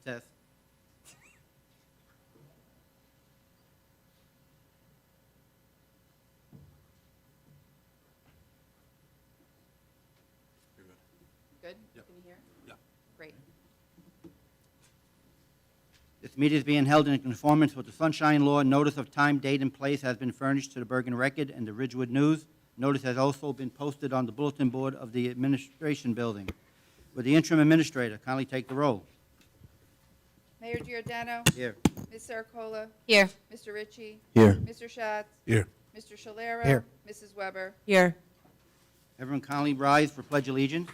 test. You're good. Good? Yep. Can you hear? Yeah. Great. This meeting is being held in conformance with the Sunshine Law. Notice of time, date, and place has been furnished to the Bergen Record and the Ridgewood News. Notice has also been posted on the bulletin board of the administration building. Would the interim administrator kindly take the roll? Mayor Giordano. Here. Ms. Sarcola. Here. Mr. Ritchie. Here. Mr. Schatz. Here. Mr. Shalera. Here. Mrs. Weber. Here. Everyone kindly rise for Pledge Allegiance.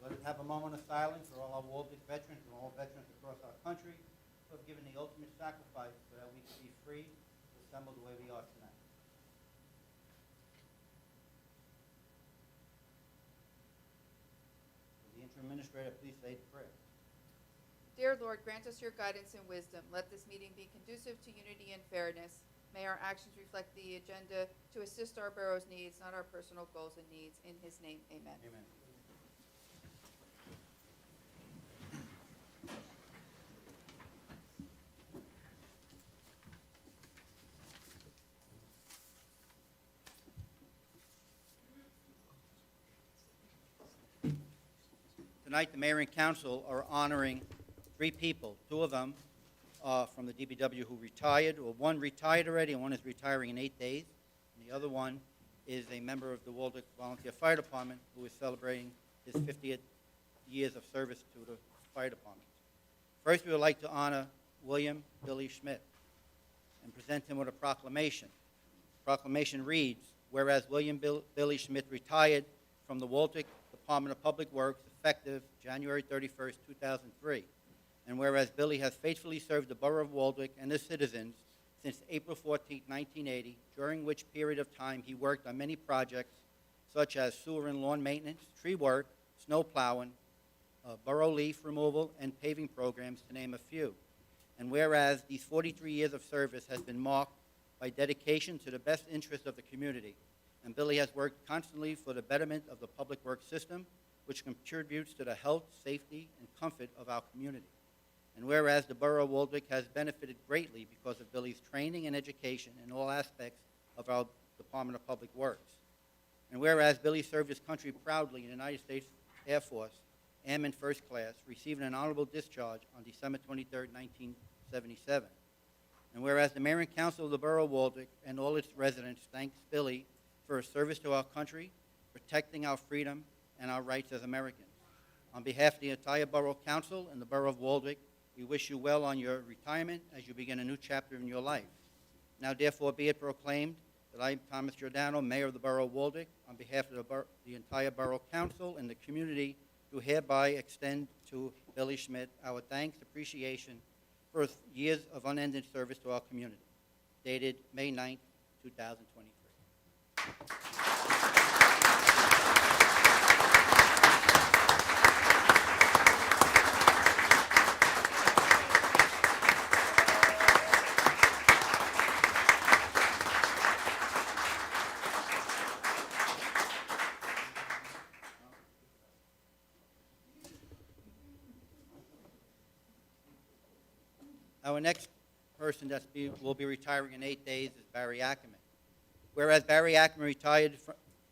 Let us have a moment of silence for all our Waldeck veterans and all veterans across our country who have given the ultimate sacrifice so that we can be free to assemble the way we are tonight. Will the interim administrator please say the prayer? Dear Lord, grant us your guidance and wisdom. Let this meeting be conducive to unity and fairness. May our actions reflect the agenda to assist our borough's needs, not our personal goals and needs. In his name, amen. Amen. Tonight, the mayor and council are honoring three people. Two of them from the DPW who retired, or one retired already and one is retiring in 8 days. And the other one is a member of the Waldeck Volunteer Fire Department who is celebrating his 50th years of service to the fire department. First, we would like to honor William Billy Schmidt and present him with a proclamation. The proclamation reads, whereas William Billy Schmidt retired from the Waldeck Department of Public Works effective January 31st, 2003. And whereas Billy has faithfully served the borough of Waldeck and its citizens since April 14, 1980, during which period of time he worked on many projects such as sewer and lawn maintenance, tree work, snow plowing, borough leaf removal, and paving programs, to name a few. And whereas these 43 years of service has been marked by dedication to the best interest of the community, and Billy has worked constantly for the betterment of the public works system, which contributes to the health, safety, and comfort of our community. And whereas the borough of Waldeck has benefited greatly because of Billy's training and education in all aspects of our Department of Public Works. And whereas Billy served his country proudly in the United States Air Force, Airman First Class, receiving an honorable discharge on December 23, 1977. And whereas the mayor and council of the borough of Waldeck and all its residents thanks Billy for his service to our country, protecting our freedom and our rights as Americans. On behalf of the entire Borough Council and the Borough of Waldeck, we wish you well on your retirement as you begin a new chapter in your life. Now, therefore, be it proclaimed that I, Thomas Giordano, Mayor of the Borough of Waldeck, on behalf of the entire Borough Council and the community, do hereby extend to Billy Schmidt our thanks, appreciation for his years of unending service to our community. Dated May 9th, 2023. Our next person that will be retiring in 8 days is Barry Ackerman. Whereas Barry Ackerman retired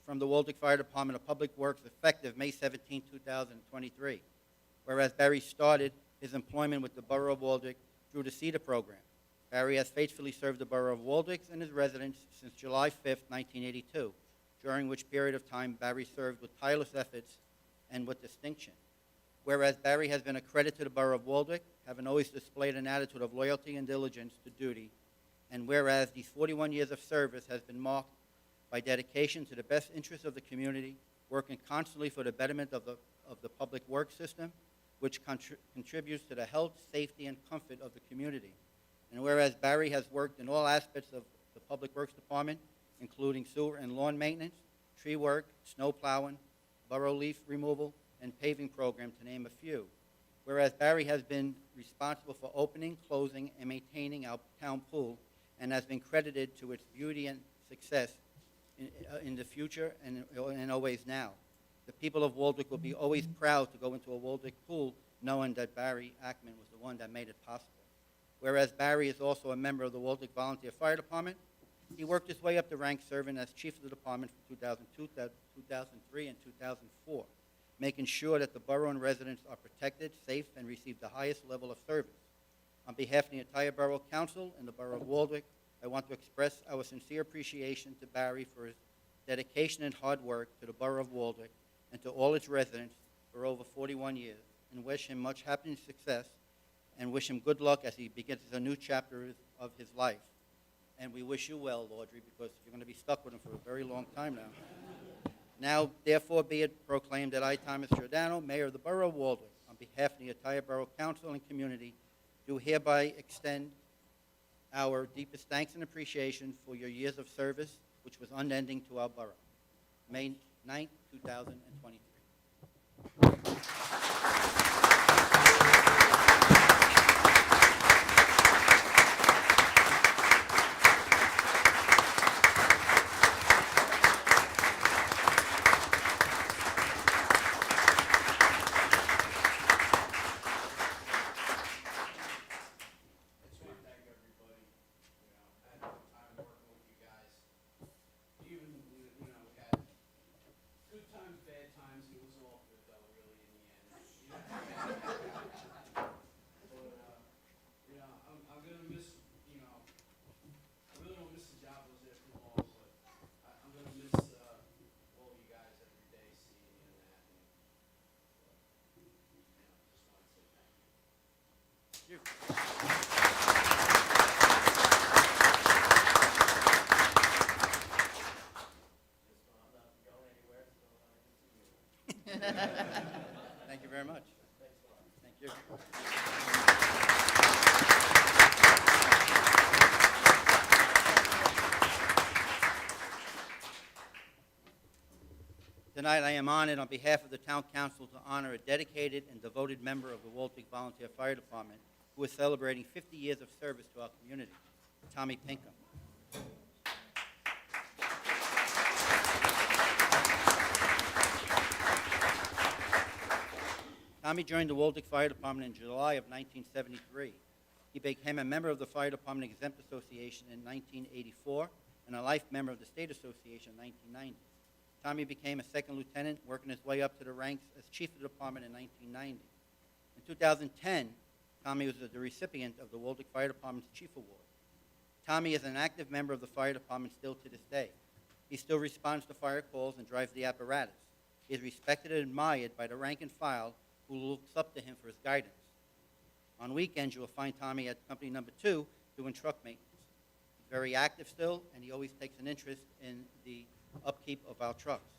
from the Waldeck Fire Department of Public Works effective May 17, 2023. Whereas Barry started his employment with the Borough of Waldeck through the CEDAR program. Barry has faithfully served the Borough of Waldeck and his residents since July 5, 1982, during which period of time Barry served with tireless efforts and with distinction. Whereas Barry has been a credit to the Borough of Waldeck, having always displayed an attitude of loyalty and diligence to duty, and whereas these 41 years of service has been marked by dedication to the best interests of the community, working constantly for the betterment of the public works system, which contributes to the health, safety, and comfort of the community. And whereas Barry has worked in all aspects of the Public Works Department, including sewer and lawn maintenance, tree work, snow plowing, borough leaf removal, and paving program, to name a few. Whereas Barry has been responsible for opening, closing, and maintaining our town pool and has been credited to its beauty and success in the future and always now. The people of Waldwick will be always proud to go into a Waldwick pool knowing that Barry Ackman was the one that made it possible. Whereas Barry is also a member of the Waldwick Volunteer Fire Department, he worked his way up the ranks serving as chief of the department from 2002, 2003, and 2004, making sure that the borough and residents are protected, safe, and receive the highest level of service. On behalf of the entire Borough Council and the Borough of Waldwick, I want to express our sincere appreciation to Barry for his dedication and hard work to the Borough of Waldwick and to all its residents for over 41 years, and wish him much happiness and success, and wish him good luck as he begins a new chapter of his life. And we wish you well, Audrey, because you're going to be stuck with him for a very long time now. Now, therefore, be it proclaimed that I, Thomas Giordano, Mayor of the Borough of Waldwick, on behalf of the entire Borough Council and community, do hereby extend our deepest thanks and appreciation for your years of service, which was unending to our borough. May 9th, 2023. Thank you very much. Thank you. Tonight, I am honored on behalf of the Town Council to honor a dedicated and devoted member of the Waldwick Volunteer Fire Department who is celebrating 50 years of service to our community, Tommy Pinkham. Tommy joined the Waldwick Fire Department in July of 1973. He became a member of the Fire Department Exempt Association in 1984 and a life member of the State Association in 1990. Tommy became a second lieutenant, working his way up to the ranks as chief of the department in 1990. In 2010, Tommy was the recipient of the Waldwick Fire Department's Chief Award. Tommy is an active member of the fire department still to this day. He still responds to fire calls and drives the apparatus. He is respected and admired by the rank and file who looks up to him for his guidance. On weekends, you will find Tommy at company number 2 doing truck maintenance. He's very active still, and he always takes an interest in the upkeep of our trucks.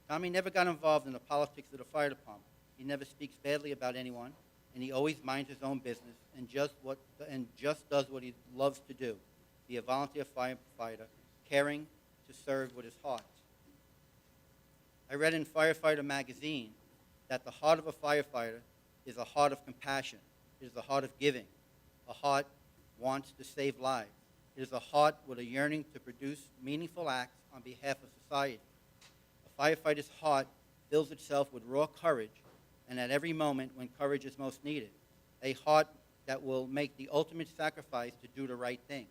Tommy never got involved in the politics of the fire department. He never speaks badly about anyone, and he always minds his own business and just does what he loves to do, be a volunteer firefighter, caring to serve with his heart. I read in Firefighter magazine that the heart of a firefighter is a heart of compassion. It is a heart of giving. A heart wants to save lives. It is a heart with a yearning to produce meaningful acts on behalf of society. A firefighter's heart fills itself with raw courage, and at every moment when courage is most needed. A heart that will make the ultimate sacrifice to do the right thing.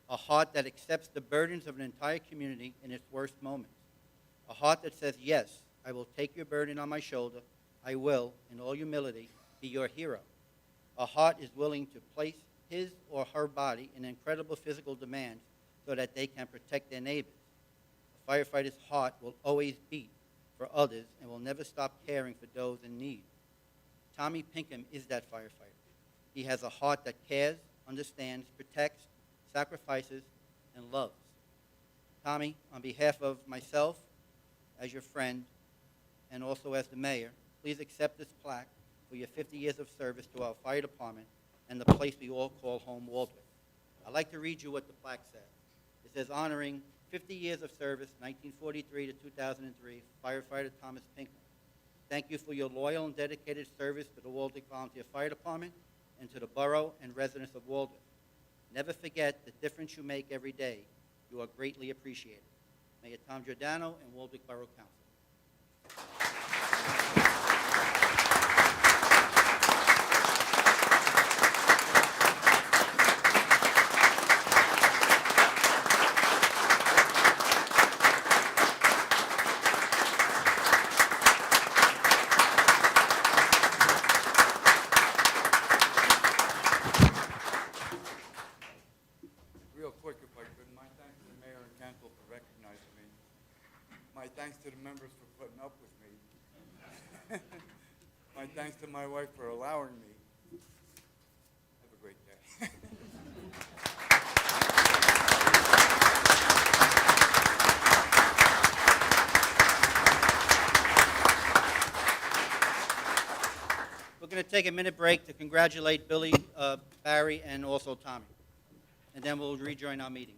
A heart that accepts the burdens of an entire community in its worst moments. A heart that says, yes, I will take your burden on my shoulder. I will, in all humility, be your hero. A heart is willing to place his or her body in incredible physical demands so that they can protect their neighbors. A firefighter's heart will always beat for others and will never stop caring for those in need. Tommy Pinkham is that firefighter. He has a heart that cares, understands, protects, sacrifices, and loves. Tommy, on behalf of myself, as your friend, and also as the mayor, please accept this plaque for your 50 years of service to our fire department and the place we all call home, Waldwick. I'd like to read you what the plaque says. It says, honoring 50 years of service, 1943 to 2003, firefighter Thomas Pinkham. Thank you for your loyal and dedicated service to the Waldwick Volunteer Fire Department and to the borough and residents of Waldwick. Never forget the difference you make every day. You are greatly appreciated. Mayor Tom Giordano and Waldwick Borough Council. Real quick, if I could, my thanks to the mayor and council for recognizing me. My thanks to the members for putting up with me. My thanks to my wife for allowing me. Have a great day. We're going to take a minute break to congratulate Billy, Barry, and also Tommy. And then we'll rejoin our meeting.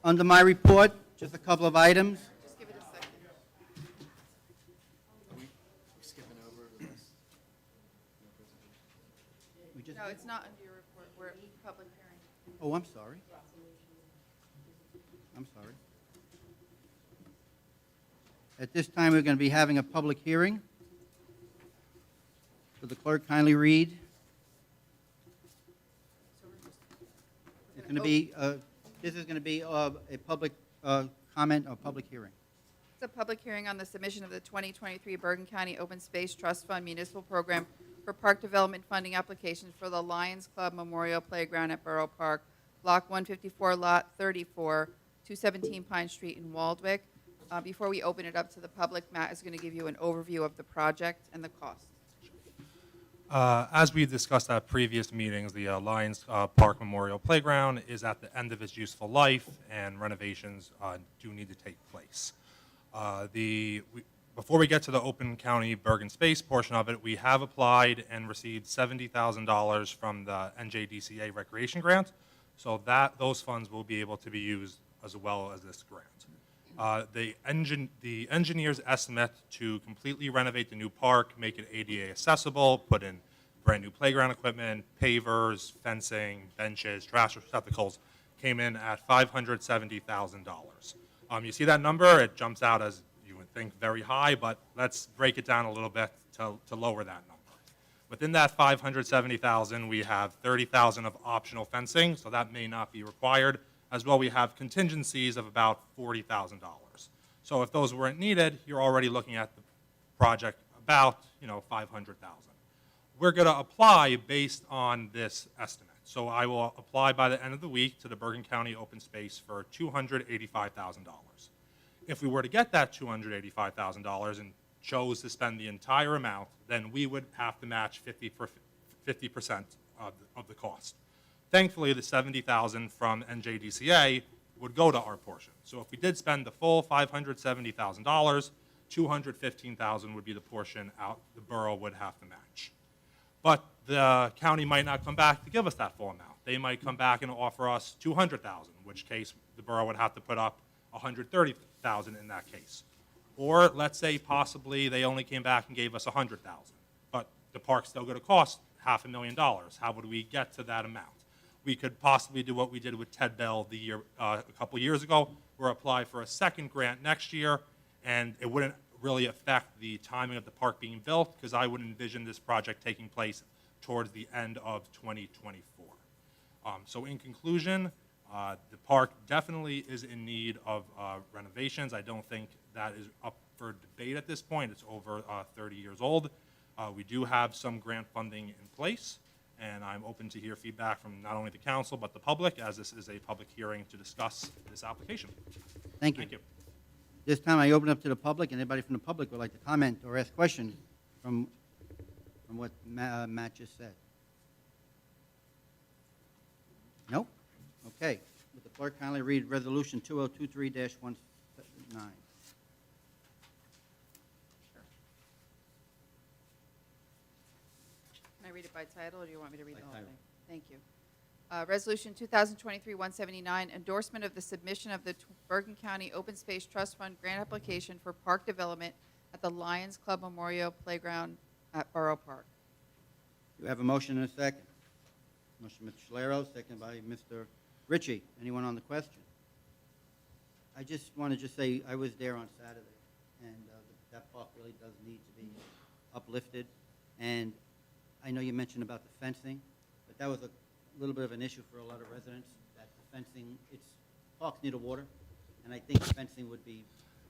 Under my report, just a couple of items. Just give it a second. Skipping over to this. We just- No, it's not under your report. We're at public hearing. Oh, I'm sorry. I'm sorry. At this time, we're going to be having a public hearing. Will the clerk kindly read? So we're just- It's going to be, this is going to be a public comment or public hearing. It's a public hearing on the submission of the 2023 Bergen County Open Space Trust Fund Municipal Program for Park Development Funding Applications for the Lions Club Memorial Playground at Borough Park, Block 154, Lot 34, 217 Pine Street in Waldwick. Before we open it up to the public, Matt is going to give you an overview of the project and the cost. As we discussed at previous meetings, the Lions Park Memorial Playground is at the end of its useful life, and renovations do need to take place. Before we get to the Open County Bergen Space portion of it, we have applied and received $70,000 from the NJDCA Recreation Grant, so those funds will be able to be used as well as this grant. The engineer's estimate to completely renovate the new park, make it ADA accessible, put in brand-new playground equipment, pavers, fencing, benches, trash receptacles, came in at $570,000. You see that number? It jumps out as you would think very high, but let's break it down a little bit to lower that number. Within that $570,000, we have $30,000 of optional fencing, so that may not be required. As well, we have contingencies of about $40,000. So if those weren't needed, you're already looking at the project about, $500,000. We're going to apply based on this estimate. So I will apply by the end of the week to the Bergen County Open Space for $285,000. If we were to get that $285,000 and chose to spend the entire amount, then we would have to match 50% of the cost. Thankfully, the $70,000 from NJDCA would go to our portion. So if we did spend the full $570,000, $215,000 would be the portion the borough would have to match. But the county might not come back to give us that full amount. They might come back and offer us $200,000, in which case the borough would have to put up $130,000 in that case. Or let's say possibly they only came back and gave us $100,000, but the park's still going to cost $500,000. How would we get to that amount? We could possibly do what we did with Ted Bell a couple years ago, or apply for a second grant next year, and it wouldn't really affect the timing of the park being built, because I would envision this project taking place towards the end of 2024. So in conclusion, the park definitely is in need of renovations. I don't think that is up for debate at this point. It's over 30 years old. We do have some grant funding in place, and I'm open to hear feedback from not only the council but the public, as this is a public hearing to discuss this application. Thank you. Thank you. This time, I open up to the public. Anybody from the public would like to comment or ask questions from what Matt just said? No? Okay. Would the clerk kindly read Resolution 2023-179? Can I read it by title, or do you want me to read By the whole title. thing? Thank you. Resolution 2023-179, endorsement of the submission of the Bergen County Open Space Trust Fund grant application for park development at the Lions Club Memorial Playground at Borough Park. Do you have a motion and a second? Motion, Mr. Scalero, second by Mr. Ritchie. Anyone on the question? I just want to say I was there on Saturday, and that park really does need to be uplifted. And I know you mentioned about the fencing, but that was a little bit of an issue for a lot of residents, that the fencing, parks need a water, and I think fencing would be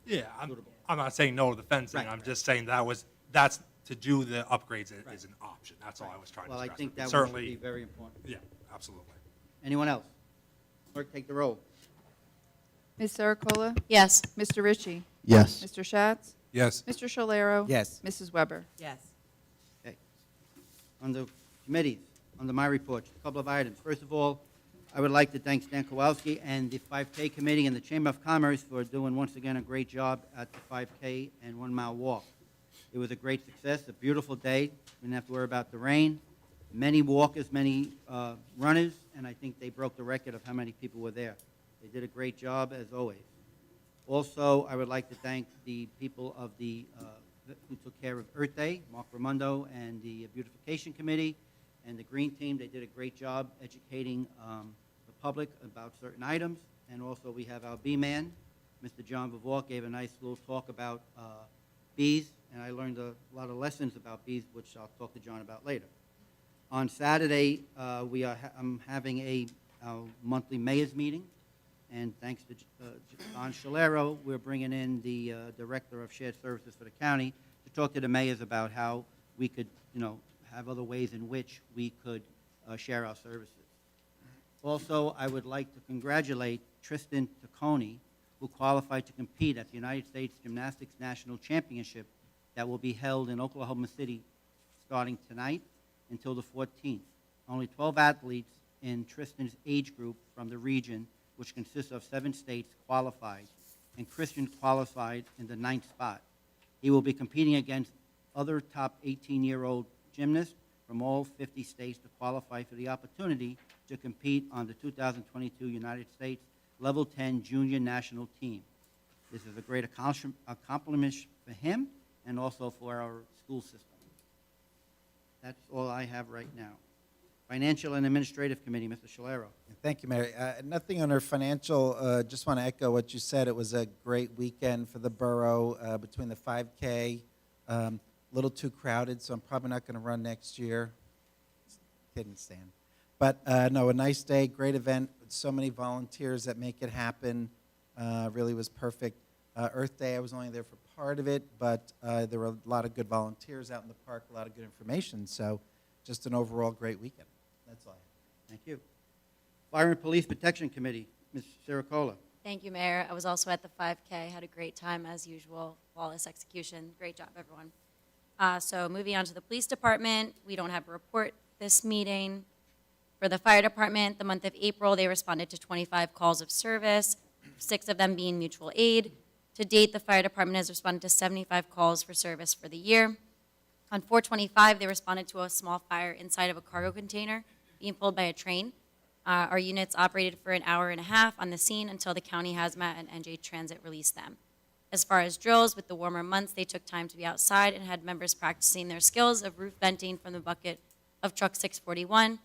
Yeah, suitable. I'm not saying no to the fencing. Right, I'm right. just saying that's to do the upgrades Right. is an option. That's all I was trying to Well, I stress. think But that would certainly, be very important. yeah, absolutely. Anyone else? Clerk, take the roll. Ms. Saracola? Yes. Mr. Ritchie? Yes. Mr. Schatz? Yes. Mr. Scalero? Yes. Mrs. Weber? Yes. Okay. On the committees, under my report, just a couple of items. First of all, I would like to thank Stan Kowalski and the 5K committee and the Chamber of Commerce for doing, once again, a great job at the 5K and 1 mile walk. It was a great success, a beautiful day. We didn't have to worry about the rain. Many walkers, many runners, and I think they broke the record of how many people were there. They did a great job, as always. Also, I would like to thank the people of who took care of Earth Day, Mark Raimondo and the Beautification Committee and the Green Team. They did a great job educating the public about certain items. And also, we have our bee man, Mr. John Vavor, gave a nice little talk about bees, and I learned a lot of lessons about bees, which I'll talk to John about later. On Saturday, I'm having our monthly mayor's meeting, and thanks to Don Shalero, we're bringing in the Director of Shared Services for the county to talk to the mayors about how we could, have other ways in which we could share our services. Also, I would like to congratulate Tristan Tacconi, who qualified to compete at the United States Gymnastics National Championship that will be held in Oklahoma City starting tonight until the 14th. Only 12 athletes in Tristan's age group from the region, which consists of 7 states, qualified, and Christian qualified in the 9th spot. He will be competing against other top 18-year-old gymnasts from all 50 states to qualify for the opportunity to compete on the 2022 United States Level 10 Junior National Team. This is a great accomplishment for him and also for our school system. That's all I have right now. Financial and Administrative Committee, Mr. Shalero. Thank you, Mary. Nothing on our financial, just want to echo what you said. It was a great weekend for the borough between the 5K. A little too crowded, so I'm probably not going to run next year. Kidding, Stan. But no, a nice day, great event, with so many volunteers that make it happen. Really was perfect. Earth Day, I was only there for part of it, but there were a lot of good volunteers out in the park, a lot of good information. So just an overall great weekend. That's all I have. Thank you. Fire and Police Protection Committee, Ms. Siricola. Thank you, Mayor. I was also at the 5K, had a great time as usual, flawless execution. Great job, everyone. So moving on to the police department, we don't have a report this meeting. For the fire department, the month of April, they responded to 25 calls of service, 6 of them being mutual aid. To date, the fire department has responded to 75 calls for service for the year. On 4/25, they responded to a small fire inside of a cargo container being pulled by a train. Our units operated for an hour and a half on the scene until the county hazmat and NJ Transit released them. As far as drills, with the warmer months, they took time to be outside and had members practicing their skills of roof venting from the bucket of truck 641.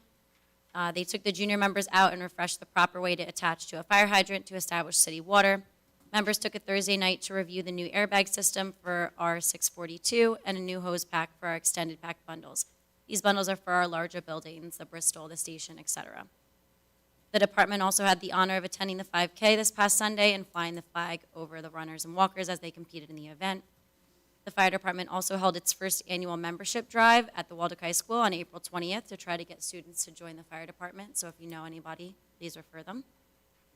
They took the junior members out and refreshed the proper way to attach to a fire hydrant to establish city water. Members took it Thursday night to review the new airbag system for our 642 and a new hose pack for our extended pack bundles. These bundles are for our larger buildings, the Bristol, the station, etc. The department also had the honor of attending the 5K this past Sunday and flying the flag over the runners and walkers as they competed in the event. The fire department also held its first annual membership drive at the Waldeck High School on April 20th to try to get students to join the fire department. So if you know anybody, please refer them.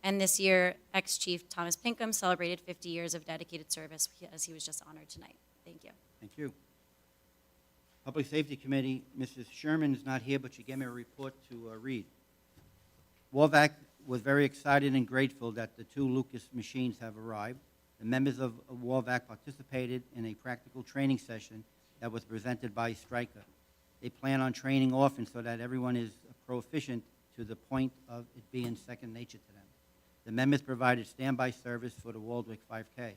And this year, ex-chief Thomas Pinkham celebrated 50 years of dedicated service as he was just honored tonight. Thank you. Thank you. Public Safety Committee, Mrs. Sherman is not here, but she gave me a report to read. Warvac was very excited and grateful that the 2 Lucas machines have arrived. The members of Warvac participated in a practical training session that was presented by Stryker. They plan on training often so that everyone is proficient to the point of it being second nature to them. The members provided standby service for the Waldwick 5K.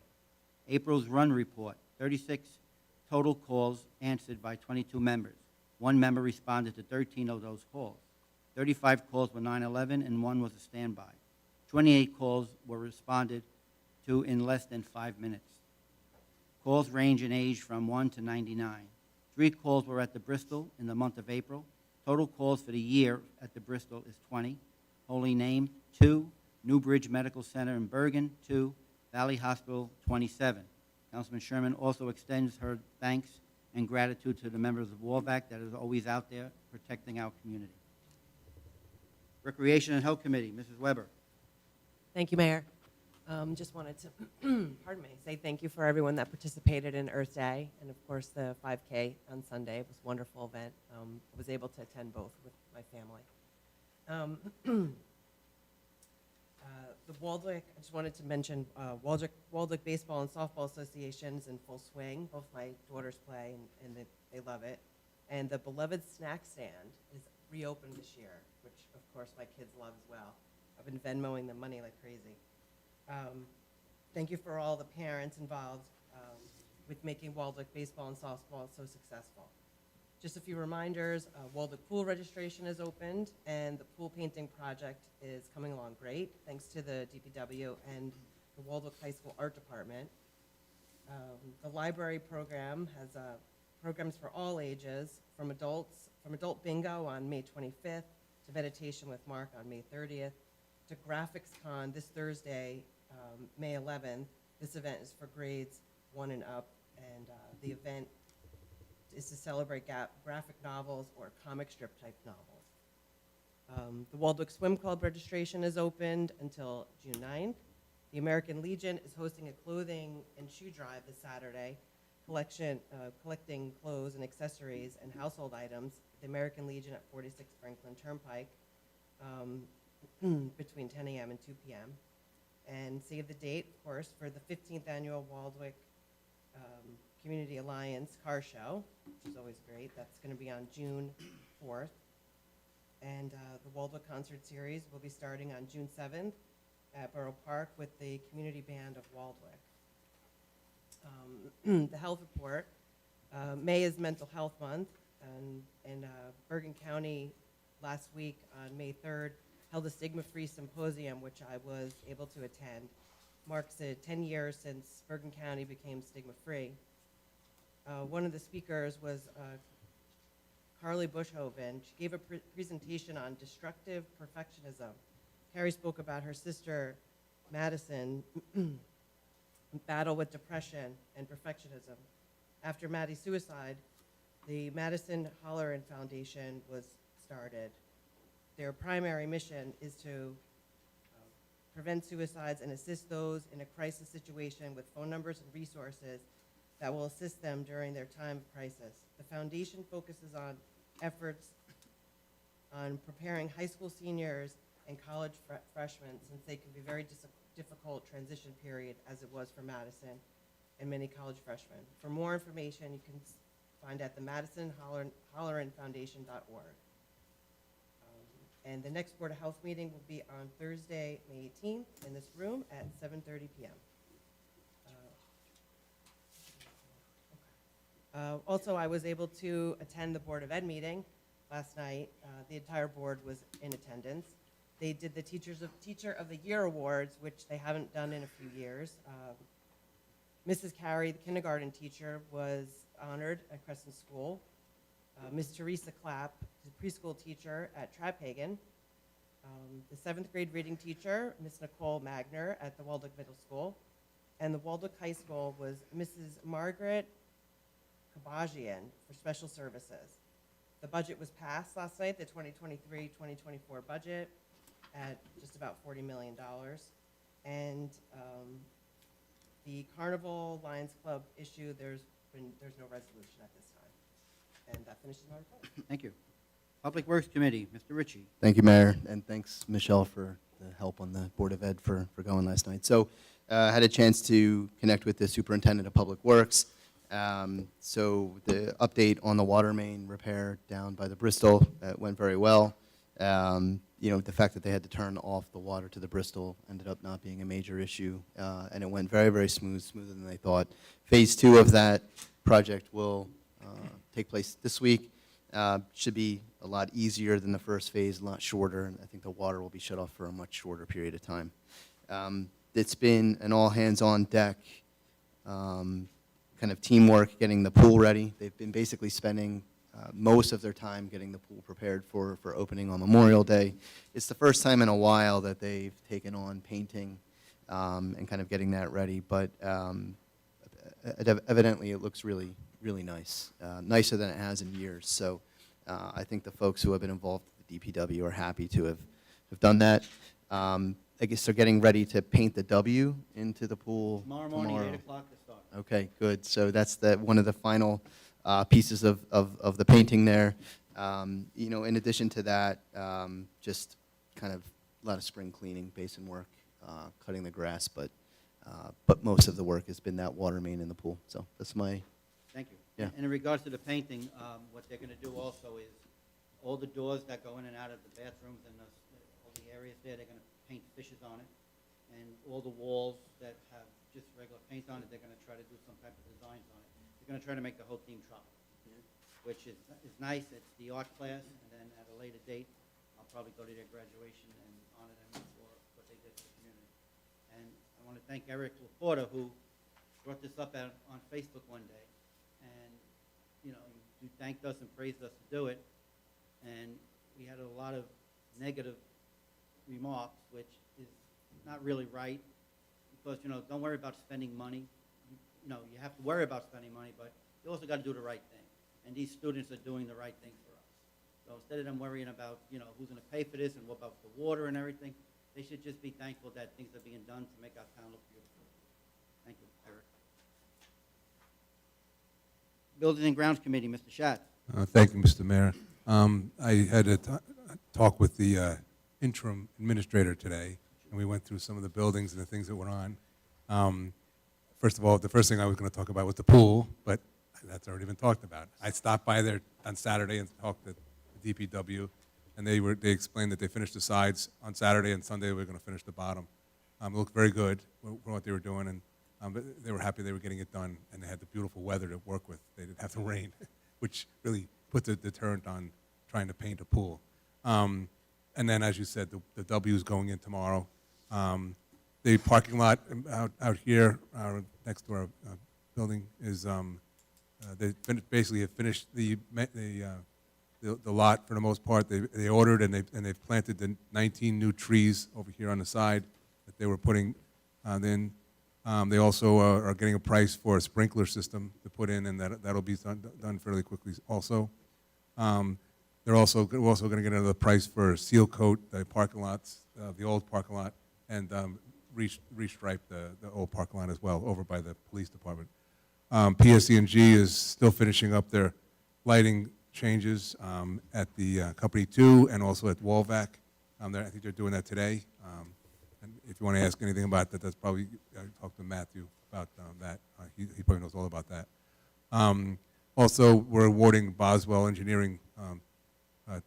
April's run report, 36 total calls answered by 22 members. 1 member responded to 13 of those calls. 35 calls were 911 and 1 was a standby. 28 calls were responded to in less than 5 minutes. Calls range in age from 1 to 99. 3 calls were at the Bristol in the month of April. Total calls for the year at the Bristol is 20. Holy Name, 2. Newbridge Medical Center in Bergen, 2. Valley Hospital, 27. Councilman Sherman also extends her thanks and gratitude to the members of Warvac that is always out there protecting our community. Recreation and Health Committee, Mrs. Weber. Thank you, Mayor. Just wanted to, pardon me, say thank you for everyone that participated in Earth Day and, of course, the 5K on Sunday. It was a wonderful event. I was able to attend both with my family. The Waldwick, I just wanted to mention Waldwick Baseball and Softball Associations in full swing. Both my daughters play, and they love it. And the beloved snack stand is reopened this year, which, of course, my kids love as well. I've been Venmoing them money like crazy. Thank you for all the parents involved with making Waldwick baseball and softball so successful. Just a few reminders, Waldwick Pool registration is opened, and the pool painting project is coming along great, thanks to the DPW and the Waldwick High School Art Department. The library program has programs for all ages, from adult bingo on May 25th, to meditation with Mark on May 30th, to Graphics Con this Thursday, May 11th. This event is for grades 1 and up, and the event is to celebrate graphic novels or comic strip type novels. The Waldwick Swim Club registration is opened until June 9th. The American Legion is hosting a clothing and shoe drive this Saturday, collecting clothes and accessories and household items at the American Legion at 46 Franklin Turnpike between 10 a.m. and 2 p.m. And save the date, of course, for the 15th annual Waldwick Community Alliance Car Show, which is always great. That's going to be on June 4th. And the Waldwick Concert Series will be starting on June 7th at Borough Park with the Community Band of Waldwick. The health report. May is Mental Health Month, and Bergen County last week on May 3rd held a stigma-free symposium, which I was able to attend. Marks 10 years since Bergen County became stigma-free. One of the speakers was Carly Bushhoven. She gave a presentation on destructive perfectionism. Carrie spoke about her sister, Madison, battle with depression and perfectionism. After Maddie's suicide, the Madison Holleran Foundation was started. Their primary mission is to prevent suicides and assist those in a crisis situation with phone numbers and resources that will assist them during their time of crisis. The foundation focuses on efforts on preparing high school seniors and college freshmen, since they can be very difficult transition period, as it was for Madison and many college freshmen. For more information, you can find at the MadisonHolleranFoundation.org. And the next Board of Health meeting will be on Thursday, May 18th, in this room at 7:30 p.m. Also, I was able to attend the Board of Ed meeting last night. The entire board was in attendance. They did the Teacher of the Year awards, which they haven't done in a few years. Mrs. Carey, the kindergarten teacher, was honored at Crescent School. Ms. Teresa Clapp, the preschool teacher at Traphagen. The 7th grade reading teacher, Ms. Nicole Magner at the Waldwick Middle School. And the Waldwick High School was Mrs. Margaret Kabajian for special services. The budget was passed last night, the 2023-2024 budget, at just about $40 million. And the Carnival Lions Club issue, there's no resolution at this time. And that finishes my report. Thank you. Public Works Committee, Mr. Ritchie. Thank you, Mayor, and thanks, Michelle, for the help on the Board of Ed for going last night. So I had a chance to connect with the Superintendent of Public Works. So the update on the water main repair down by the Bristol went very well. You know, the fact that they had to turn off the water to the Bristol ended up not being a major issue, and it went very, very smoother than they thought. Phase 2 of that project will take place this week. Should be a lot easier than the first phase, a lot shorter, and I think the water will be shut off for a much shorter period of time. It's been an all-hands-on deck kind of teamwork getting the pool ready. They've been basically spending most of their time getting the pool prepared for opening on Memorial Day. It's the first time in a while that they've taken on painting and kind of getting that ready, but evidently it looks really, really nice, nicer than it has in years. So I think the folks who have been involved with the DPW are happy to have done that. I guess they're getting ready to paint the W into the pool Tomorrow morning, 8 o'clock to start. Okay, good. So that's one of the final pieces of the painting there. You know, in addition to that, just kind of a lot of spring cleaning, basin work, cutting the grass, but most of the work has been that water main in the pool. So that's my. Thank you. Yeah. And in regards to the painting, what they're going to do also is all the doors that go in and out of the bathrooms and all the areas there, they're going to paint fishes on it. And all the walls that have just regular paint on it, they're gonna try to do some type of designs on it. They're gonna try to make the whole theme tropical, which is nice. It's the art class, and then at a later date, I'll probably go to their graduation and honor them for what they did for the community. And I want to thank Eric Laporta, who brought this up on Facebook one day. And, you know, you thanked us and praised us to do it. And we had a lot of negative remarks, which is not really right. Because, you know, don't worry about spending money. You know, you have to worry about spending money, but you also got to do the right thing. And these students are doing the right thing for us. So instead of them worrying about, you know, who's going to pay for this and what about the water and everything, they should just be thankful that things are being done to make our town look beautiful. Thank you, Eric. Building and Grounds Committee, Mr. Schatz. Thank you, Mr. Mayor. I had a talk with the interim administrator today, and we went through some of the buildings and the things that were on. First of all, the first thing I was going to talk about was the pool, but that's already been talked about. I stopped by there on Saturday and talked to the DPW, and they explained that they finished the sides on Saturday, and Sunday they were going to finish the bottom. It looked very good for what they were doing, and but they were happy they were getting it done, and they had the beautiful weather to work with. They didn't have the rain, which really put the deterrent on trying to paint a pool. And then, as you said, the W is going in tomorrow. The parking lot out here next to our building is they basically have finished the lot for the most part. They ordered and they've planted the 19 new trees over here on the side that they were putting in. They also are getting a price for a sprinkler system to put in, and that'll be done fairly quickly also. We're also going to get another price for seal coat the parking lots, the old parking lot, and restripe the old parking lot as well over by the police department. PSE&G is still finishing up their lighting changes at the Company 2 and also at Walvac. I think they're doing that today. And if you want to ask anything about that, that's probably, talk to Matthew about that. He probably knows all about that. Also, we're awarding Boswell Engineering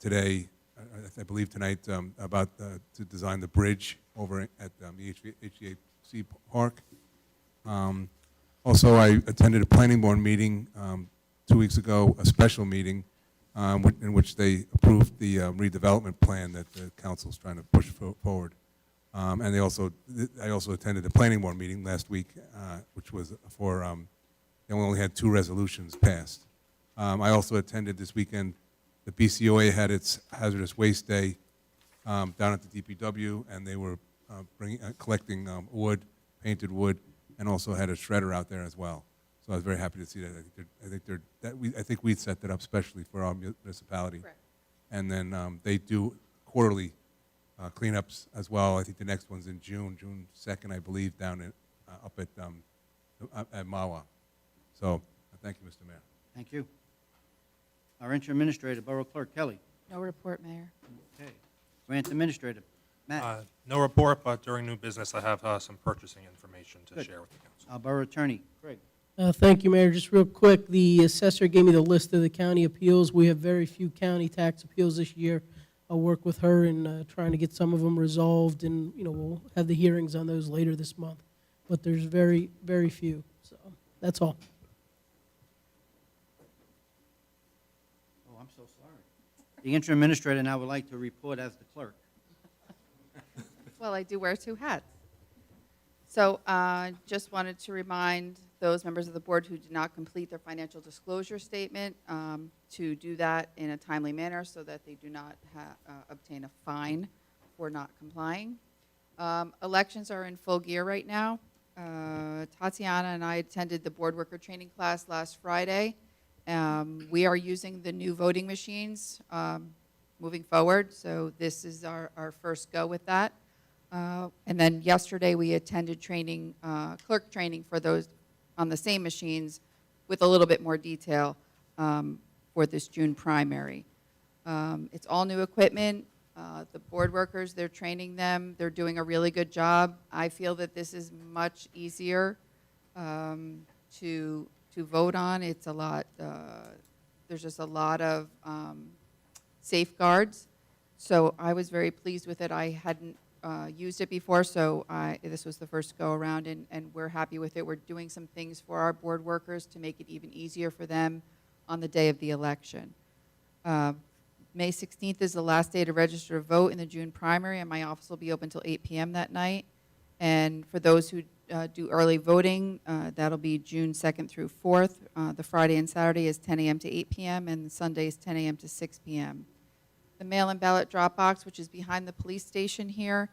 today, I believe tonight, to design the bridge over at the HVAC Park. Also, I attended a planning board meeting 2 weeks ago, a special meeting in which they approved the redevelopment plan that the council's trying to push forward. And I also attended a planning board meeting last week, which was for, they only had 2 resolutions passed. I also attended this weekend, the BCOA had its Hazardous Waste Day down at the DPW, and they were collecting wood, painted wood, and also had a shredder out there as well. So I was very happy to see that. I think we set that up specially for our municipality. Correct. And then they do quarterly cleanups as well. I think the next one's in June 2nd, I believe, down up at Mawa. So thank you, Mr. Mayor. Thank you. Our interim administrator, Borough Clerk Kelly. No report, Mayor. Okay. Grants Administrator, Matt. No report, but during new business, I have some purchasing information to Good. share with the council. Our Borough Attorney, Craig. Thank you, Mayor. Just real quick, the assessor gave me the list of the county appeals. We have very few county tax appeals this year. I'll work with her in trying to get some of them resolved, and we'll have the hearings on those later this month. But there's very, very few. So that's all. Oh, I'm so sorry. The interim administrator now would like to report as the clerk. Well, I do wear 2 hats. So just wanted to remind those members of the board who did not complete their financial disclosure statement to do that in a timely manner so that they do not obtain a fine for not complying. Elections are in full gear right now. Tatiana and I attended the board worker training class last Friday. We are using the new voting machines moving forward, so this is our first go with that. And then yesterday we attended training, clerk training for those on the same machines with a little bit more detail for this June primary. It's all new equipment. The board workers, they're training them. They're doing a really good job. I feel that this is much easier to vote on. It's a lot, there's just a lot of safeguards. So I was very pleased with it. I hadn't used it before, so this was the first go-around, and we're happy with it. We're doing some things for our board workers to make it even easier for them on the day of the election. May 16th is the last day to register to vote in the June primary, and my office will be open until 8 p.m. that night. And for those who do early voting, that'll be June 2nd through 4th. The Friday and Saturday is 10 a.m. to 8 p.m., and the Sunday is 10 a.m. to 6 p.m. The mail-in ballot drop box, which is behind the police station here,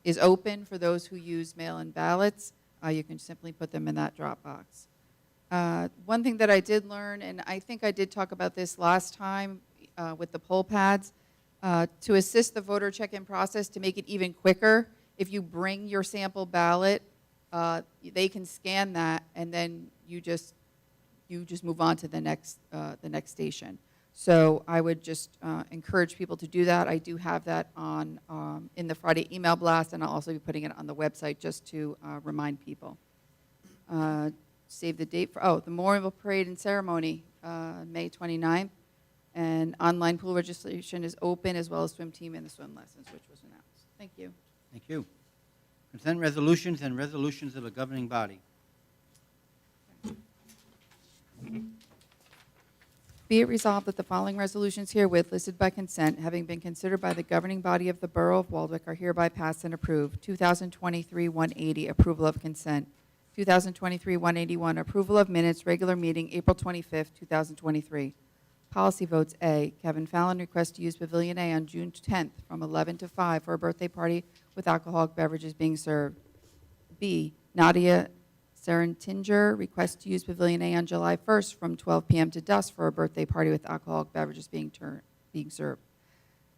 is open for those who use mail-in ballots. You can simply put them in that drop box. One thing that I did learn, and I think I did talk about this last time with the poll pads, to assist the voter check-in process to make it even quicker, if you bring your sample ballot, they can scan that, and then you just move on to the next station. So I would just encourage people to do that. I do have that on in the Friday email blast, and I'll also be putting it on the website just to remind people. Save the date for, the Memorial Parade and Ceremony, May 29th. And online pool registration is open, as well as swim team and the swim lessons, which was announced. Thank you. Thank you. Consent resolutions and resolutions of the governing body. Be it resolved that the following resolutions herewith listed by consent, having been considered by the governing body of the Borough of Waldwick, are hereby passed and approved. 2023-180, approval of consent. 2023-181, approval of minutes, regular meeting, April 25th, 2023. Policy votes: A, Kevin Fallon requests to use Pavilion A on June 10th from 11 to 5 for a birthday party with alcoholic beverages being served. B, Nadia Serentinger requests to use Pavilion A on July 1st from 12 p.m. to dusk for a birthday party with alcoholic beverages being served.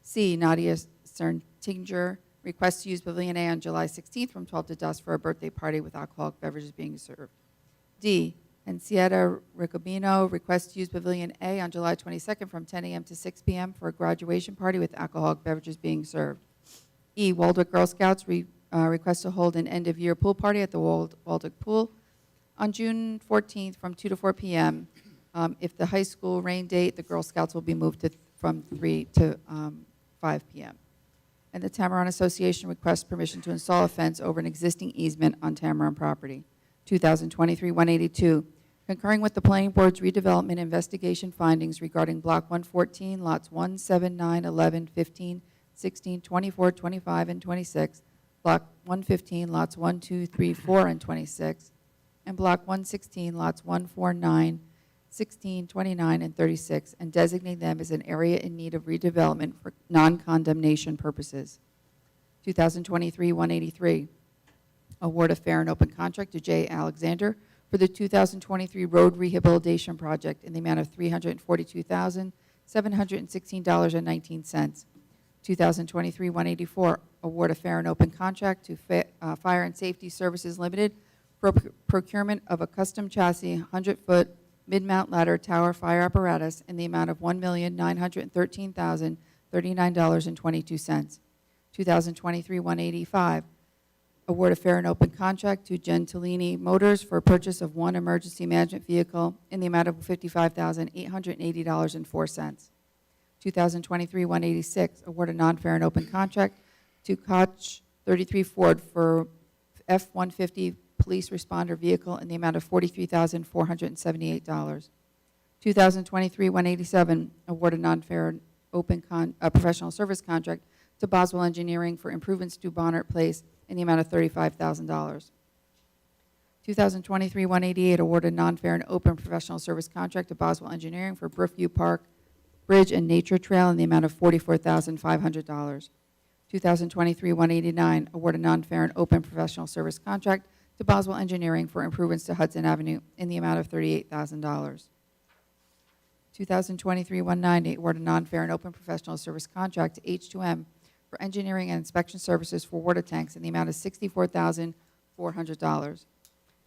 C, Nadia Serentinger requests to use Pavilion A on July 16th from 12 to dusk for a birthday party with alcoholic beverages being served. D, Encieta Ricobino requests to use Pavilion A on July 22nd from 10 a.m. to 6 p.m. for a graduation party with alcoholic beverages being served. E, Waldwick Girl Scouts request to hold an end-of-year pool party at the Waldwick Pool on June 14th from 2 to 4 p.m. If the high school rain date, the Girl Scouts will be moved from 3 to 5 p.m. And the Tamaron Association requests permission to install a fence over an existing easement on Tamaron property. 2023-182, concurring with the Planning Board's redevelopment investigation findings regarding Block 114, lots 1, 7, 9, 11, 15, 16, 24, 25, and 26, Block 115, lots 1, 2, 3, 4, and 26, and Block 116, lots 1, 4, 9, 16, 29, and 36, and designate them as an area in need of redevelopment for non-condemnation purposes. 2023-183, award a fair and open contract to J. Alexander for the 2023 road rehabilitation project in the amount of $342,716.19. 2023-184, award a fair and open contract to Fire and Safety Services Limited for procurement of a custom chassis 100-foot mid-mount ladder tower fire apparatus in the amount of $1,913,039.22. 2023-185, award a fair and open contract to Gentilini Motors for purchase of one emergency management vehicle in the amount of $55,880.04. 2023-186, award a non-fair and open contract to Koch 33 Ford for F-150 police responder vehicle in the amount of $43,478. 2023-187, award a non-fair and open professional service contract to Boswell Engineering for improvements to Bonnert Place in the amount of $35,000. 2023-188, award a non-fair and open professional service contract to Boswell Engineering for Brookview Park Bridge and Nature Trail in the amount of $44,500. 2023-189, award a non-fair and open professional service contract to Boswell Engineering for improvements to Hudson Avenue in the amount of $38,000. 2023-190, award a non-fair and open professional service contract to H2M for engineering and inspection services for water tanks in the amount of $64,400.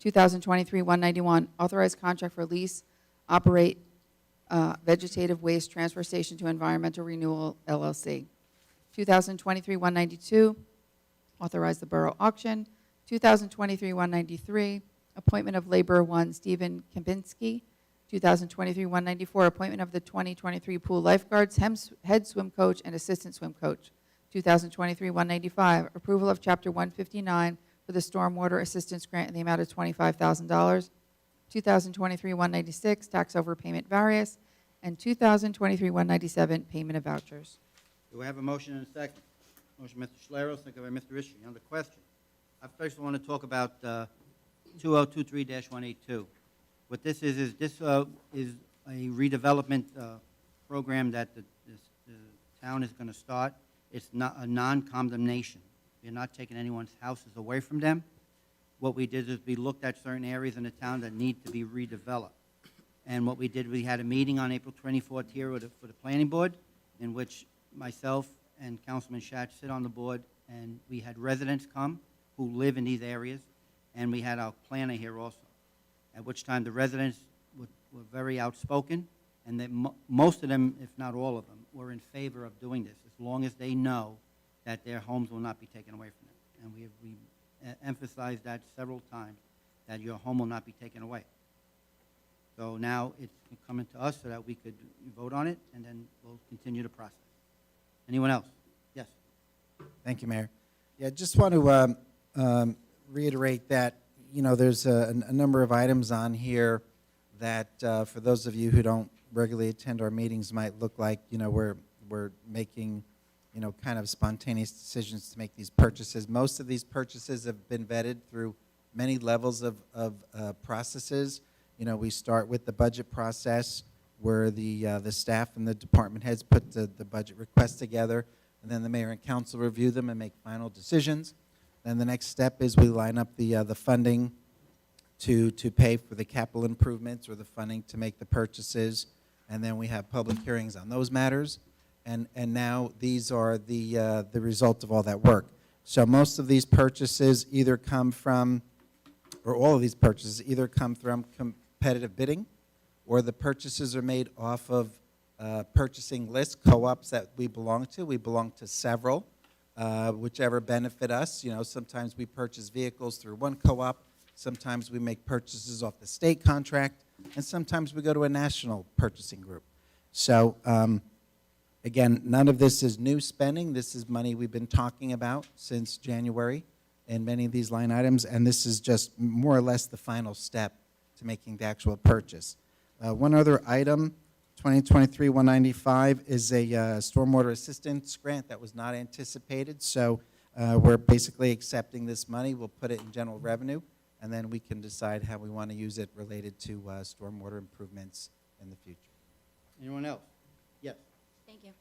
2023-191, authorized contract for lease, operate vegetative waste transfer station to Environmental Renewal LLC. 2023-192, authorize the borough auction. 2023-193, appointment of laborer 1, Stephen Kempinski. 2023-194, appointment of the 2023 pool lifeguards, head swim coach, and assistant swim coach. 2023-195, approval of Chapter 159 for the Stormwater Assistance Grant in the amount of $25,000. 2023-196, tax overpayment various, and 2023-197, payment of vouchers. Do I have a motion and a second? Motion, Mr. Scalero, second by Mr. Ritchie. On the question, I first want to talk about 2023-182. What this is this is a redevelopment program that the town is going to start. It's not a non-condemnation. We're not taking anyone's houses away from them. What we did is we looked at certain areas in the town that need to be redeveloped. And what we did, we had a meeting on April 24th here for the planning board, in which myself and Councilman Schatz sit on the board, and we had residents come who live in these areas, and we had our planner here also, at which time the residents were very outspoken, and that most of them, if not all of them, were in favor of doing this, as long as they know that their homes will not be taken away from them. And we emphasized that several times, that your home will not be taken away. So now it's coming to us so that we could vote on it, and then we'll continue the process. Anyone else? Yes. Thank you, Mayor. Yeah, just want to reiterate that, you know, there's a number of items on here that, for those of you who don't regularly attend our meetings, might look like, you know, we're making, you know, kind of spontaneous decisions to make these purchases. Most of these purchases have been vetted through many levels of processes. You know, we start with the budget process, where the staff and the department heads put the budget requests together, and then the mayor and council review them and make final decisions. Then the next step is we line up the funding to pay for the capital improvements or the funding to make the purchases, and then we have public hearings on those matters. And now these are the result of all that work. So most of these purchases either come from, or all of these purchases either come from competitive bidding, or the purchases are made off of purchasing lists, co-ops that we belong to. We belong to several, whichever benefit us. You know, sometimes we purchase vehicles through one co-op, sometimes we make purchases off the state contract, and sometimes we go to a national purchasing group. So again, none of this is new spending. This is money we've been talking about since January in many of these line items, and this is just more or less the final step to making the actual purchase. One other item, 2023-195, is a stormwater assistance grant that was not anticipated. So we're basically accepting this money. We'll put it in general revenue, and then we can decide how we want to use it related to stormwater improvements in the future. Anyone else? Yes. Thank you.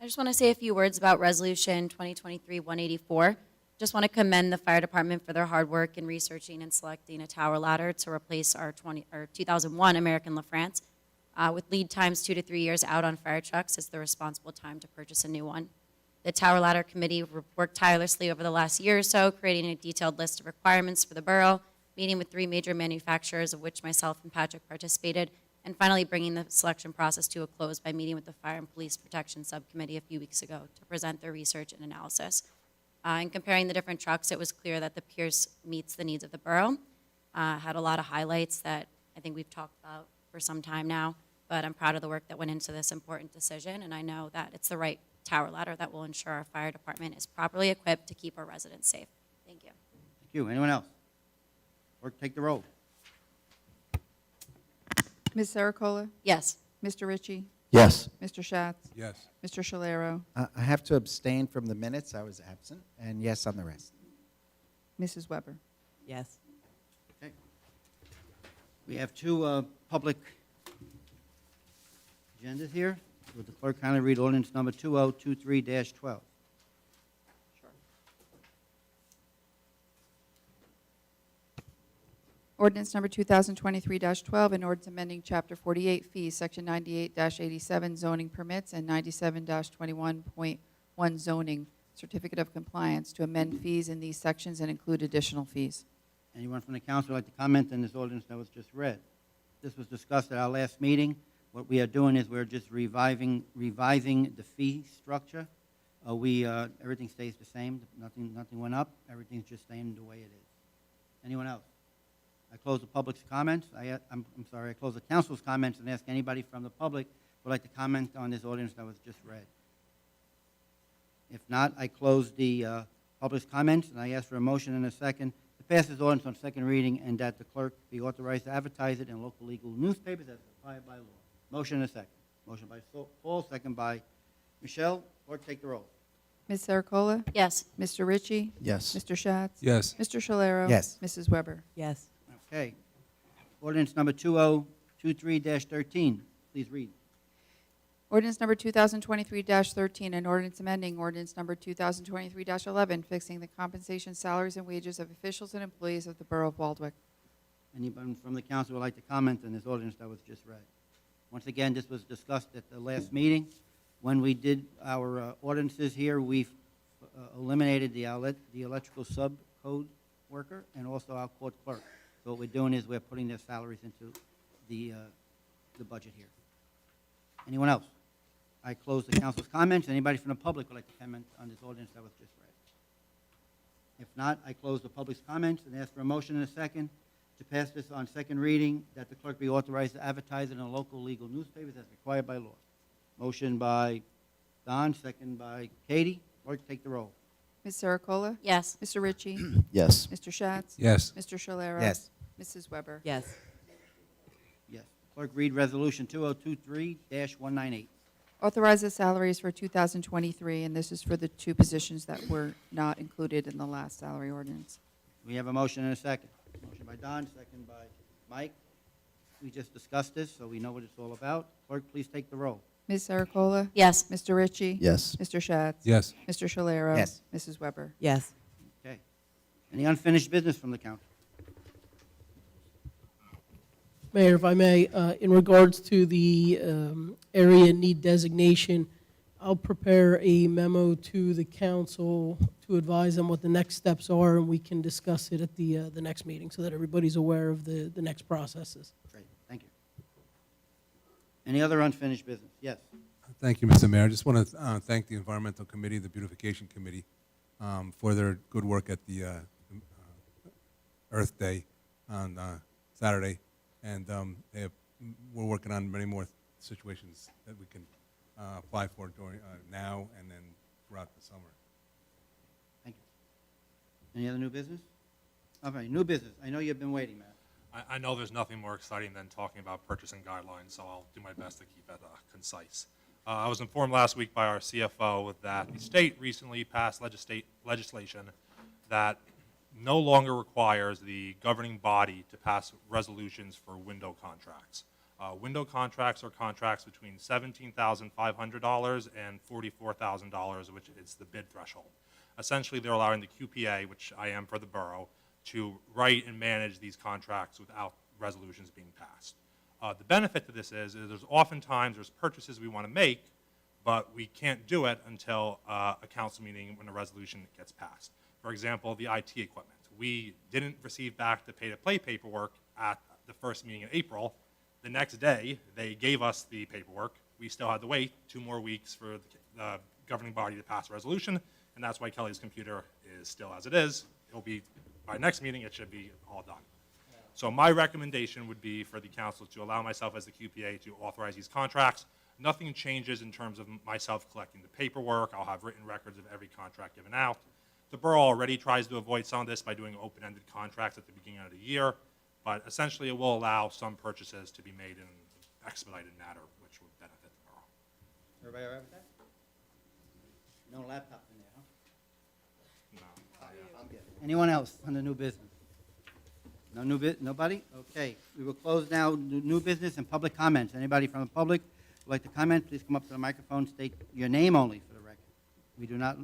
I just want to say a few words about Resolution 2023-184. Just want to commend the fire department for their hard work in researching and selecting a tower ladder to replace our 2001 American LaFrance. With lead times 2 to 3 years out on fire trucks, it's the responsible time to purchase a new one. The Tower Ladder Committee worked tirelessly over the last year or so, creating a detailed list of requirements for the borough, meeting with 3 major manufacturers, of which myself and Patrick participated, and finally bringing the selection process to a close by meeting with the Fire and Police Protection Subcommittee a few weeks ago to present their research and analysis. In comparing the different trucks, it was clear that the Pierce meets the needs of the borough. Had a lot of highlights that I think we've talked about for some time now, but I'm proud of the work that went into this important decision, and I know that it's the right tower ladder that will ensure our fire department is properly equipped to keep our residents safe. Thank you. Thank you. Anyone else? Clerk, take the roll. Ms. Sericola? Yes. Mr. Ritchie? Yes. Mr. Schatz? Yes. Mr. Scalero? I have to abstain from the minutes. I was absent, and yes on the rest. Mrs. Weber? Yes. Okay. We have 2 public agendas here. Would the clerk kindly read ordinance number 2023-12? Ordinance number 2023-12, an ordinance amending Chapter 48 fees, Section 98-87 zoning permits and 97-21.1 zoning certificate of compliance to amend fees in these sections and include additional fees. Anyone from the council would like to comment on this ordinance that was just read? This was discussed at our last meeting. What we are doing is we're just revising the fee structure. Everything stays the same. Nothing went up. Everything's just staying the way it is. Anyone else? I close the public's comments. I'm sorry, I close the council's comments and ask anybody from the public who would like to comment on this ordinance that was just read. If not, I close the public comments, and I ask for a motion and a second to pass this ordinance on second reading and that the clerk be authorized to advertise it in local legal newspapers as required by law. Motion and a second. Motion by Paul, second by Michelle. Clerk, take the roll. Ms. Sericola? Yes. Mr. Ritchie? Yes. Mr. Schatz? Yes. Mr. Shalero? Yes. Mrs. Weber? Yes. Okay. Ordinance number 2023-13. Please read. Ordinance number 2023-13, an ordinance amending ordinance number 2023-11, fixing the compensation, salaries, and wages of officials and employees of the Borough of Waldwick. Anyone from the council would like to comment on this ordinance that was just read? Once again, this was discussed at the last meeting. When we did our ordinances here, we eliminated the electrical sub-code worker and also our court clerk. So what we're doing is we're putting their salaries into the budget here. Anyone else? I close the council's comments. Anybody from the public would like to comment on this ordinance that was just read? If not, I close the public's comments and ask for a motion and a second to pass this on second reading, that the clerk be authorized to advertise it in local legal newspapers as required by law. Motion by Don, second by Katie. Clerk, take the roll. Ms. Sericola? Yes. Mr. Ritchie? Yes. Mr. Schatz? Yes. Mr. Shalero? Yes. Mrs. Weber? Yes. Yes. Clerk, read Resolution 2023-198. Authorize the salaries for 2023, and this is for the two positions that were not included in the last salary ordinance. We have a motion and a second. Motion by Don, second by Mike. We just discussed this, so we know what it's all about. Clerk, please take the roll. Ms. Sericola? Yes. Mr. Ritchie? Yes. Mr. Schatz? Yes. Mr. Shalero? Yes. Mrs. Weber? Yes. Okay. Any unfinished business from the council? Mayor, if I may, in regards to the area need designation, I'll prepare a memo to the council to advise them what the next steps are, and we can discuss it at the next meeting so that everybody's aware of the next processes. Great, thank you. Any other unfinished business? Yes. Thank you, Mr. Mayor. I just want to thank the Environmental Committee, the Beautification Committee, for their good work at the Earth Day on Saturday. And we're working on many more situations that we can apply for during now and then throughout the summer. Thank you. Any other new business? Okay, new business. I know you've been waiting, Matt. I know there's nothing more exciting than talking about purchasing guidelines, so I'll do my best to keep it concise. I was informed last week by our CFO that the state recently passed legislation that no longer requires the governing body to pass resolutions for window contracts. Window contracts are contracts between $17,500 and $44,000, which is the bid threshold. Essentially, they're allowing the QPA, which I am for the borough, to write and manage these contracts without resolutions being passed. The benefit to this is there's oftentimes purchases we want to make, but we can't do it until a council meeting when a resolution gets passed. For example, the IT equipment. We didn't receive back the pay-to-play paperwork at the first meeting in April. The next day, they gave us the paperwork. We still had to wait 2 more weeks for the governing body to pass a resolution, and that's why Kelly's computer is still as it is. It'll be, by next meeting, it should be all done. So my recommendation would be for the council to allow myself as the QPA to authorize these contracts. Nothing changes in terms of myself collecting the paperwork. I'll have written records of every contract given out. The borough already tries to avoid some of this by doing open-ended contracts at the beginning of the year, but essentially it will allow some purchases to be made in an expedited manner, which would benefit the borough. Everybody all right with that? No laptops in there, huh? No. Anyone else on the new business? No nobody? Okay, we will close now new business and public comments. Anybody from the public would like to comment, please come up to the microphone, state your name only for the record. We do not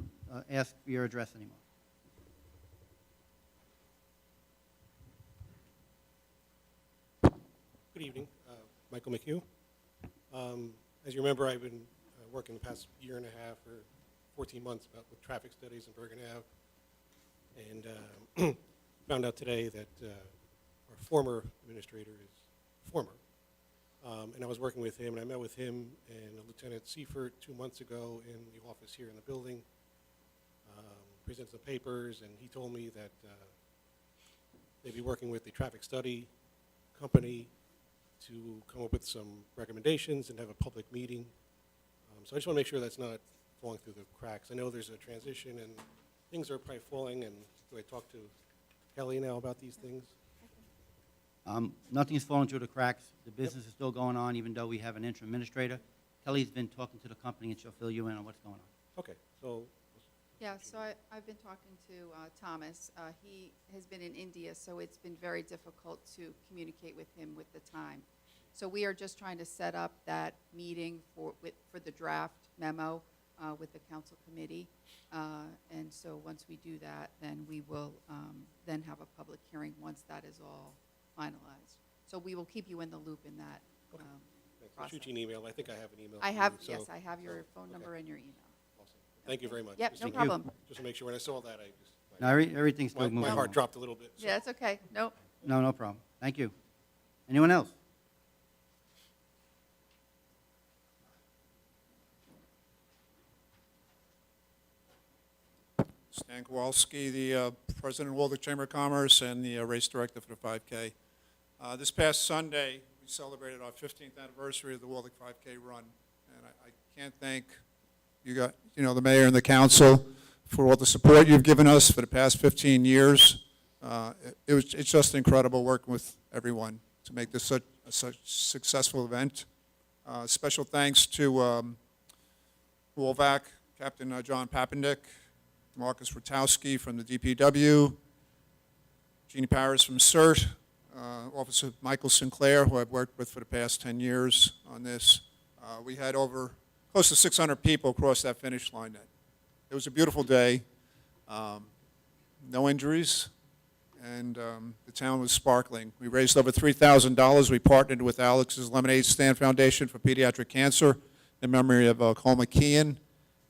ask for your address anymore. Good evening, Michael McHugh. As you remember, I've been working the past year and a half or 14 months with traffic studies in Bergen Ave, and found out today that our former administrator is former. And I was working with him, and I met with him and Lieutenant Seifert 2 months ago in the office here in the building, presented some papers, and he told me that they'd be working with the traffic study company to come up with some recommendations and have a public meeting. So I just want to make sure that's not falling through the cracks? I know there's a transition and things are probably falling, and do I talk to Kelly now about these things? Nothing's fallen through the cracks. The business is still going on, even though we have an interim administrator. Kelly's been talking to the company, and she'll fill you in on what's going on. Okay, so, Yeah, so I've been talking to Thomas. He has been in India, so it's been very difficult to communicate with him with the time. So we are just trying to set up that meeting for the draft memo with the council committee. And so once we do that, then we will then have a public hearing once that is all finalized. So we will keep you in the loop in that thanks. I'll process. shoot you an email. I think I have an email. I from you, have, so- yes, I have your so, phone okay. number and your email. Awesome. Thank you very much. Yep, Just no to- problem. Just to make sure, when I saw that, I just, No, everything's still moving my heart along. dropped a little bit. so- Yeah, it's okay. Nope. No problem. Thank you. Anyone else? Stan Kowalski, the president of Walden Chamber of Commerce and the race director for the 5K. This past Sunday, we celebrated our 15th anniversary of the Walden 5K run, and I can't thank the mayor and the council for all the support you've given us for the past 15 years. It's just incredible working with everyone to make this such a successful event. Special thanks to Wolvac, Captain John Papendick, Marcus Rotowski from the DPW, Jeannie Paris from CERT, Officer Michael Sinclair, who I've worked with for the past 10 years on this. We had over close to 600 people cross that finish line. It was a beautiful day, no injuries, and the town was sparkling. We raised over $3,000. We partnered with Alex's Lemonade Stand Foundation for Pediatric Cancer in memory of Cole McKeon,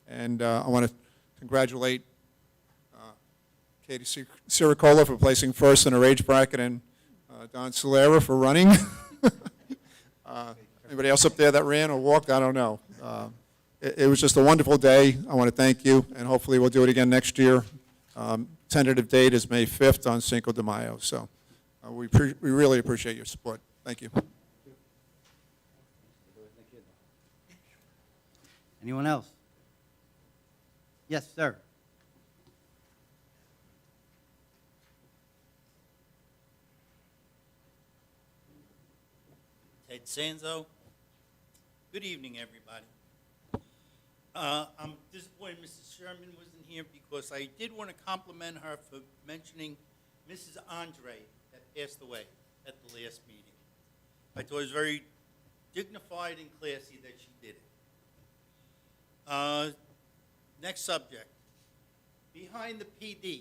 and I want to congratulate Katie Siricola for placing first in her age bracket, and Don Solera for running. Anybody else up there that ran or walked? I don't know. It was just a wonderful day. I want to thank you, and hopefully we'll do it again next year. Tentative date is May 5th on Cinco de Mayo. So we really appreciate your support. Thank you. Anyone else? Yes, sir. Ted Sanzo. Good evening, everybody. I'm disappointed Mrs. Sherman wasn't here because I did want to compliment her for mentioning Mrs. Andre that passed away at the last meeting. I thought it was very dignified and classy that she did it. Next subject. Behind the PD,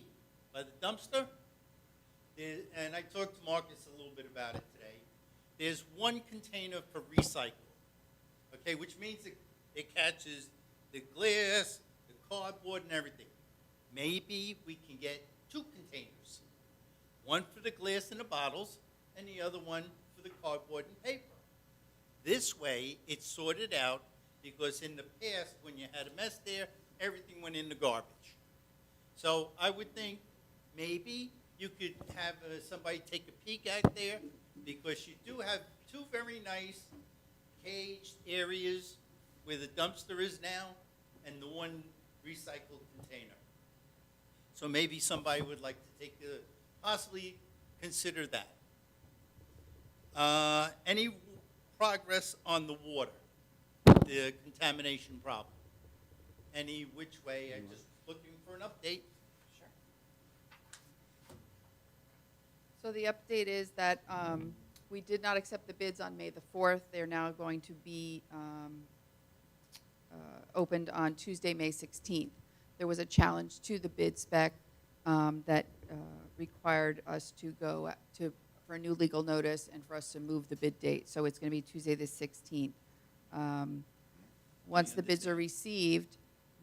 by the dumpster, and I talked to Marcus a little bit about it today, there's one container for recycle, okay, which means it catches the glass, the cardboard, and everything. Maybe we can get two containers, one for the glass and the bottles, and the other one for the cardboard and paper. This way, it's sorted out, because in the past, when you had a mess there, everything went in the garbage. So I would think maybe you could have somebody take a peek out there, because you do have two very nice caged areas where the dumpster is now and the one recycled container. So maybe somebody would like to possibly consider that. Any progress on the water, the contamination problem? Any which way? I'm just looking for an update. Sure. So the update is that we did not accept the bids on May the 4th. They're now going to be opened on Tuesday, May 16th. There was a challenge to the bid spec that required us to go for a new legal notice and for us to move the bid date. So it's going to be Tuesday the 16th. Once the bids are received,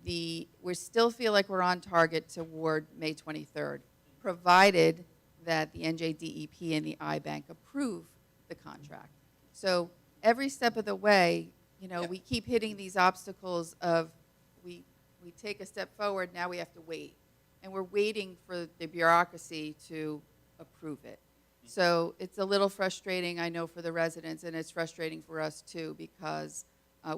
we still feel like we're on target toward May 23rd, provided that the NJDEP and the iBank approve the contract. So every step of the way, we keep hitting these obstacles of we take a step forward, now we have to wait. And we're waiting for the bureaucracy to approve it. So it's a little frustrating, I know, for the residents, and it's frustrating for us too, because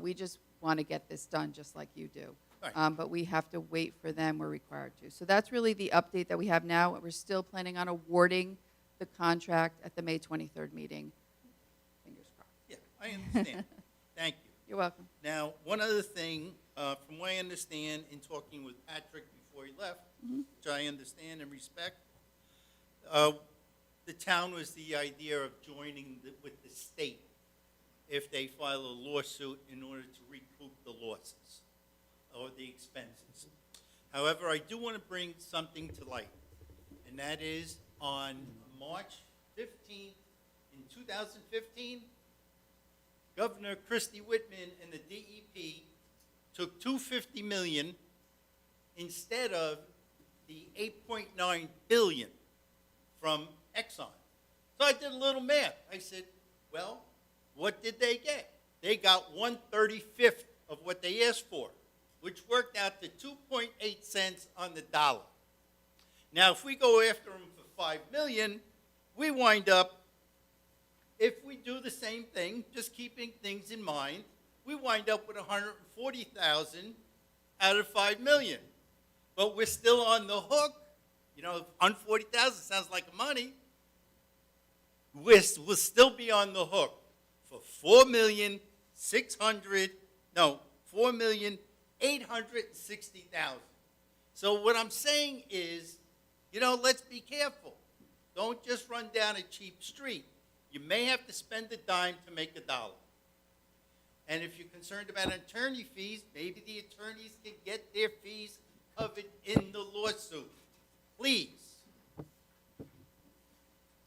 we just want to get this done just like you do. Right. But we have to wait for them, we're required to. So that's really the update that we have now. We're still planning on awarding the contract at the May 23rd meeting. Fingers crossed. Yeah, I understand. Thank you. You're welcome. Now, one other thing, from what I understand in talking with Patrick before he left, which I understand and respect, the town was the idea of joining with the state if they file a lawsuit in order to recoup the losses or the expenses. However, I do want to bring something to light, and that is on March 15th in 2015, Governor Christie Whitman and the DEP took $250 million instead of the $8.9 billion from Exxon. So I did a little math. I said, well, what did they get? They got 1/35 of what they asked for, which worked out to 2.8 cents on the dollar. Now, if we go after them for $5 million, we wind up, if we do the same thing, just keeping things in mind, we wind up with 140,000 out of 5 million. But we're still on the hook. You know, 140,000 sounds like money. We'll still be on the hook for 4,860,000. So what I'm saying is, you know, let's be careful. Don't just run down a cheap street. You may have to spend a dime to make a dollar. And if you're concerned about attorney fees, maybe the attorneys can get their fees covered in the lawsuit. Please.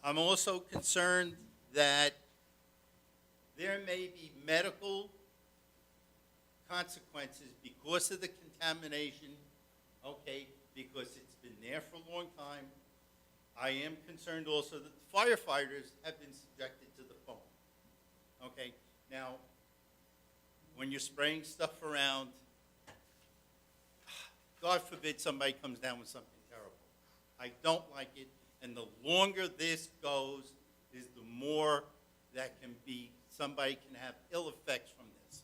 I'm also concerned that there may be medical consequences because of the contamination, okay, because it's been there for a long time. I am concerned also that the firefighters have been subjected to the foam. Okay, now, when you're spraying stuff around, God forbid somebody comes down with something terrible. I don't like it, and the longer this goes, is the more that can be, somebody can have ill effects from this.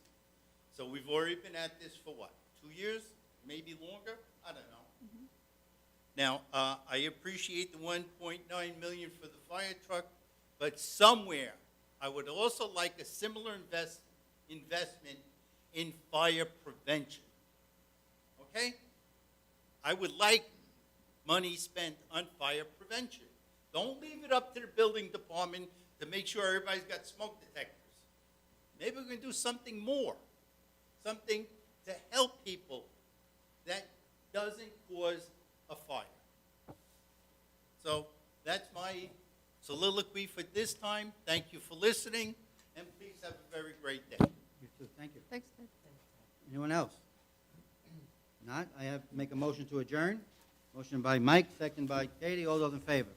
So we've already been at this for what, 2 years, maybe longer? I don't know. Now, I appreciate the 1.9 million for the fire truck, but somewhere, I would also like a similar investment in fire prevention. Okay? I would like money spent on fire prevention. Don't leave it up to the building department to make sure everybody's got smoke detectors. Maybe we're going to do something more, something to help people that doesn't cause a fire. So that's my soliloquy for this time. Thank you for listening, and please have a very great day. You too, thank you. Thanks, Ted. Anyone else? Not, I have to make a motion to adjourn. Motion by Mike, second by Katie, all those in favor?